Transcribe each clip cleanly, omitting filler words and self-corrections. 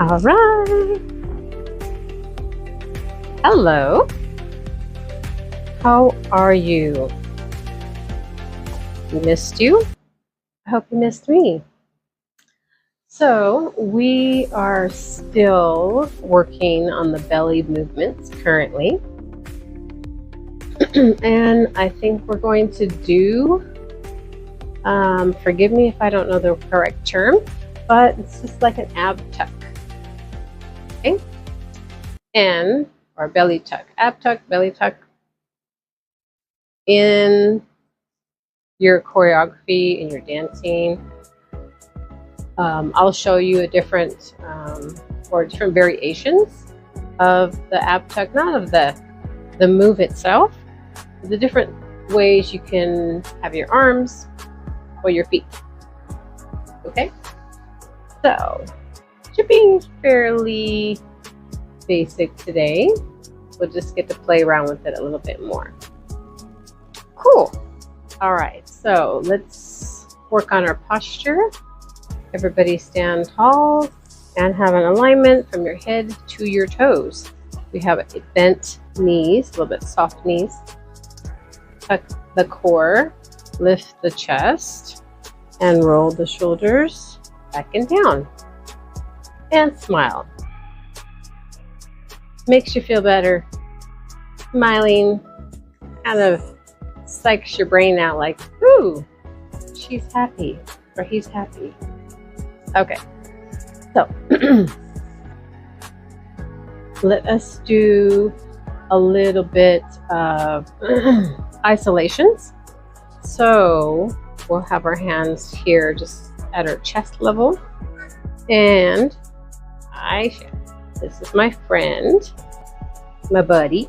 All right. Hello. How are you? Missed you. I hope you missed me. So we are still working on the belly movements currently. And I think we're going to do, forgive me if I don't know the correct term, but it's just like an ab tuck. Okay? And, or belly tuck, ab tuck, belly tuck. In your choreography, in your dancing, I'll show you a different, or different variations of the ab tuck, not of the move itself, the different ways you can have your arms or your feet. Okay? So, should be fairly basic today. We'll just get to play around with it a little bit more. Cool. All right, so let's work on our posture. Everybody stand tall and have an alignment from your head to your toes. We have a bent knees, a little bit soft knees. Tuck the core, lift the chest, and roll the shoulders back and down. And smile. Makes you feel better. Smiling kind of psychs your brain out like, ooh, she's happy or he's happy. Okay, so let us do a little bit of isolations. So we'll have our hands here just at our chest level. And this is my friend, my buddy.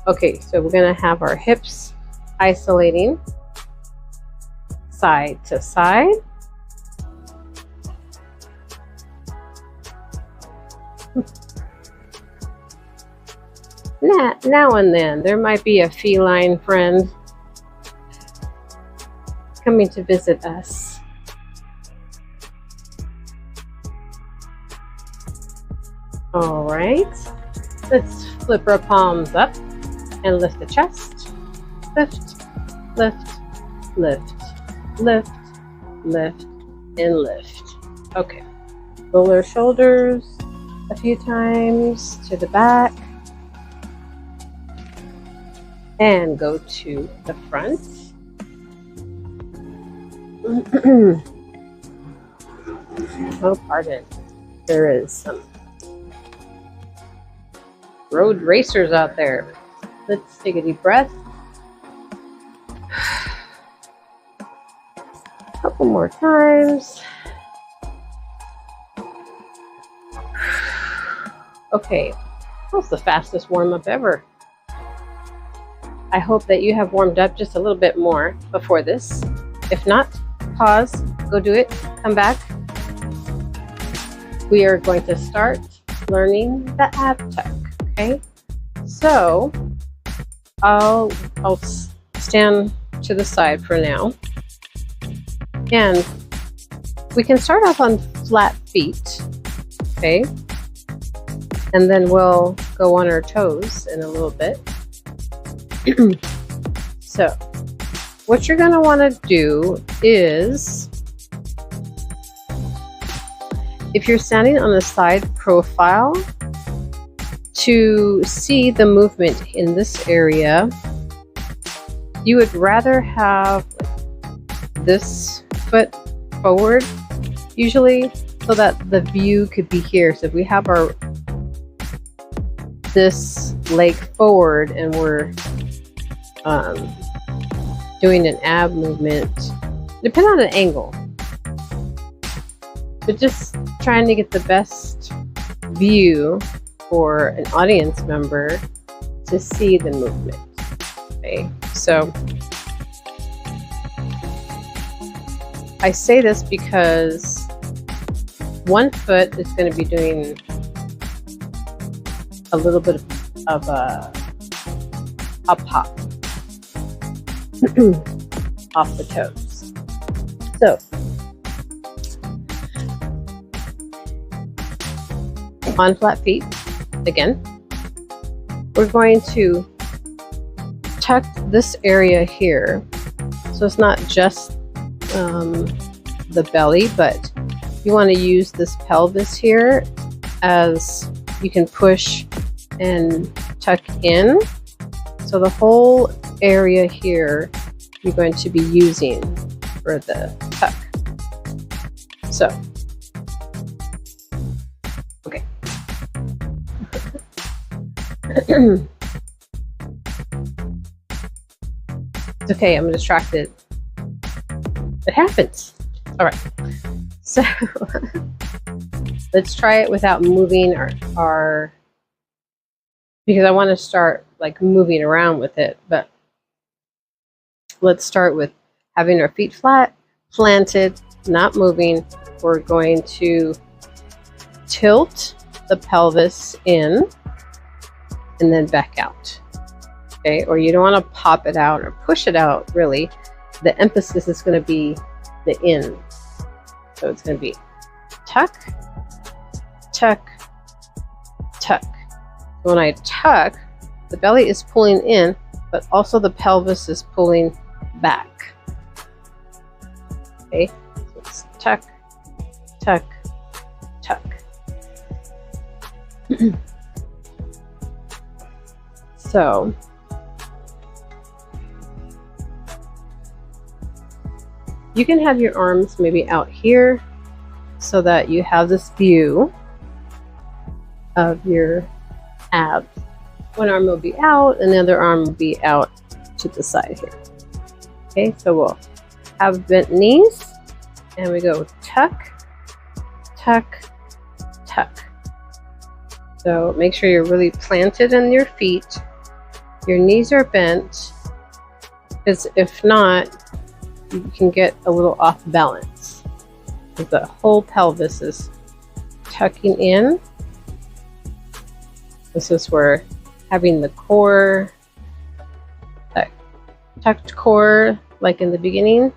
Okay, so we're gonna have our hips isolating side to side. Now and then there might be a feline friend coming to visit us. All right, let's flip our palms up and lift the chest. Lift, lift, lift, lift, lift, and lift. Okay, roll our shoulders a few times to the back and go to the front. Oh, pardon. There is some road racers out there. Let's take a deep breath. A couple more times. Okay, that was the fastest warm-up ever. I hope that you have warmed up just a little bit more before this. If not, pause, go do it, come back. We are going to start learning the ab tuck, okay? So, I'll stand to the side for now. And we can start off on flat feet, okay? And then we'll go on our toes in a little bit. So, what you're going to want to do is, if you're standing on a side profile, to see the movement in this area, you would rather have this foot forward, usually, so that the view could be here. So if we have this leg forward and we're doing an ab movement, depending on the angle, but just trying to get the best view for an audience member to see the movement. Okay, so I say this because one foot is going to be doing a little bit of a hop off the toes. So on flat feet. Again, we're going to tuck this area here, so it's not just the belly, but you want to use this pelvis here as you can push and tuck in. So the whole area here you're going to be using for the tuck. So, okay. It's okay, I'm distracted. It happens. All right. So let's try it without moving our because I want to start like moving around with it, but let's start with having our feet flat, planted, not moving. We're going to tilt the pelvis in and then back out. Okay, or you don't want to pop it out or push it out really. The emphasis is going to be the in. So it's going to be tuck, tuck, tuck. When I tuck, the belly is pulling in, but also the pelvis is pulling back. Okay, so it's tuck, tuck, tuck. So you can have your arms maybe out here so that you have this view of your abs. One arm will be out and the other arm will be out to the side here. Okay, so we'll have bent knees and we go tuck, tuck, tuck. So make sure you're really planted in your feet. Your knees are bent, because if not, you can get a little off balance. The whole pelvis is tucking in. This is where having the core, that tucked core, like in the beginning,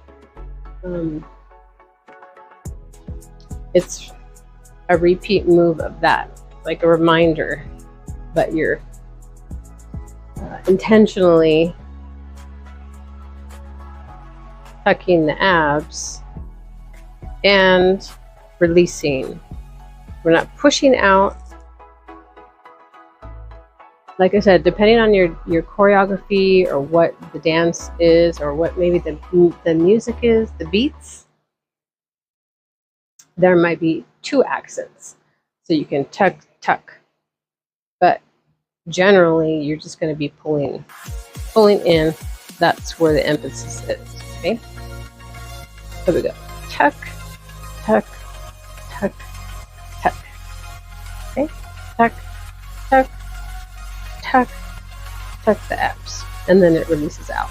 it's a repeat move of that, like a reminder, but you're intentionally tucking the abs and releasing. We're not pushing out. Like I said, depending on your choreography or what the dance is or what maybe the music is, the beats, there might be two accents. So you can tuck, tuck. But generally, you're just going to be pulling in. That's where the emphasis is. Okay? So we go tuck, tuck, tuck, tuck. Okay? Tuck, tuck, tuck, tuck the abs. And then it releases out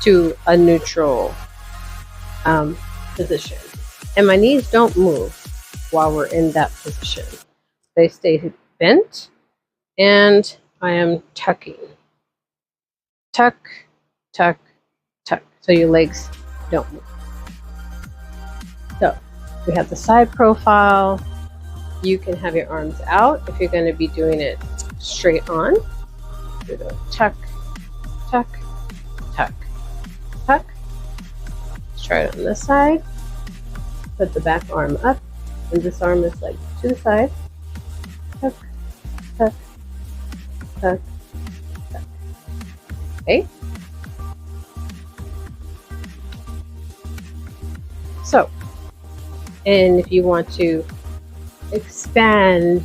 to a neutral position. And my knees don't move while we're in that position. They stay bent, and I am tucking. Tuck, tuck, tuck. So your legs don't move. So we have the side profile. You can have your arms out if you're going to be doing it straight on. You go tuck, tuck, tuck, tuck. Let's try it on this side. Put the back arm up, and this arm is like to the side. Tuck, tuck, tuck, tuck. Okay? So, and if you want to expand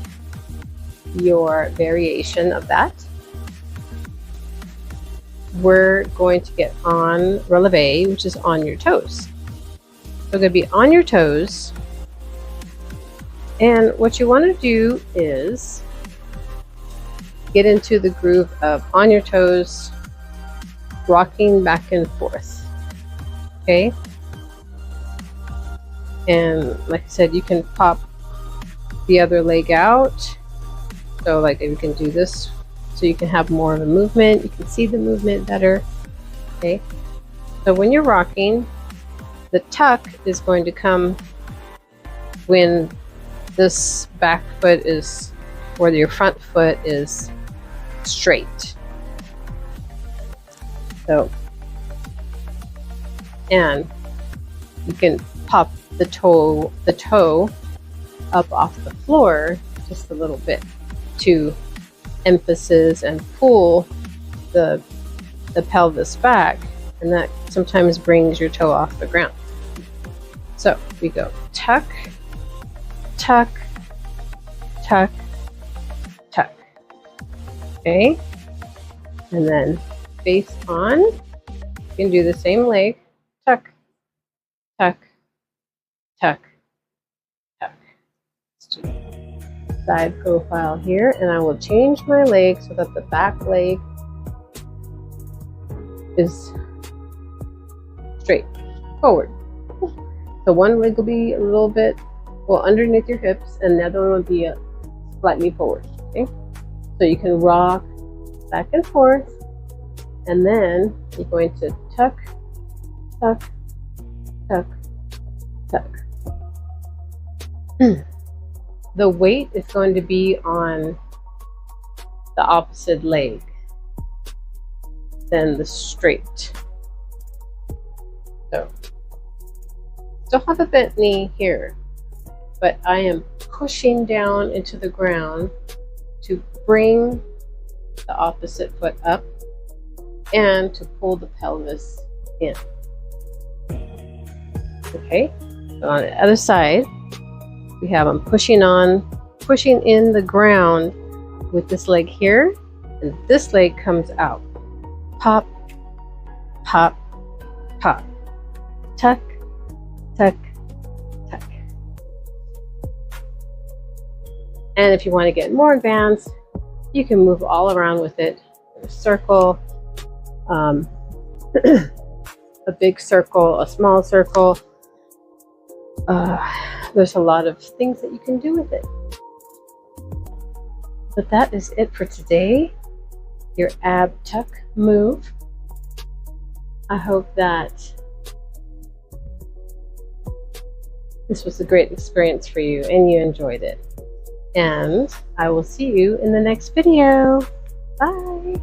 your variation of that, we're going to get on releve, which is on your toes. So going to be on your toes, and what you want to do is get into the groove of on your toes, rocking back and forth. Okay? And like I said, you can pop the other leg out. So like you can do this so you can have more of a movement. You can see the movement better. Okay? So when you're rocking, the tuck is going to come when this back foot is, or your front foot is straight. So, and you can pop the toe up off the floor just a little bit to emphasis and pull the pelvis back, and that sometimes brings your toe off the ground. So we go tuck, tuck, tuck, tuck. Okay, and then face on. You can do the same leg. Tuck, tuck, tuck, tuck. Let's do side profile here, and I will change my leg so that the back leg is straight forward. So one leg will be a little bit, well, underneath your hips, and the other one will be slightly forward. Okay, so you can rock back and forth, and then you're going to tuck, tuck, tuck, tuck. The weight is going to be on the opposite leg than the straight. So, still have a bent knee here, but I am pushing down into the ground to bring the opposite foot up and to pull the pelvis in. Okay, so on the other side, we have I'm pushing in the ground with this leg here, and this leg comes out. Pop, pop, pop. Tuck, tuck, tuck. And if you want to get more advanced, you can move all around with it in a circle, a big circle, a small circle. There's a lot of things that you can do with it. But that is it for today. Your ab tuck move. I hope that this was a great experience for you and you enjoyed it. And I will see you in the next video. Bye.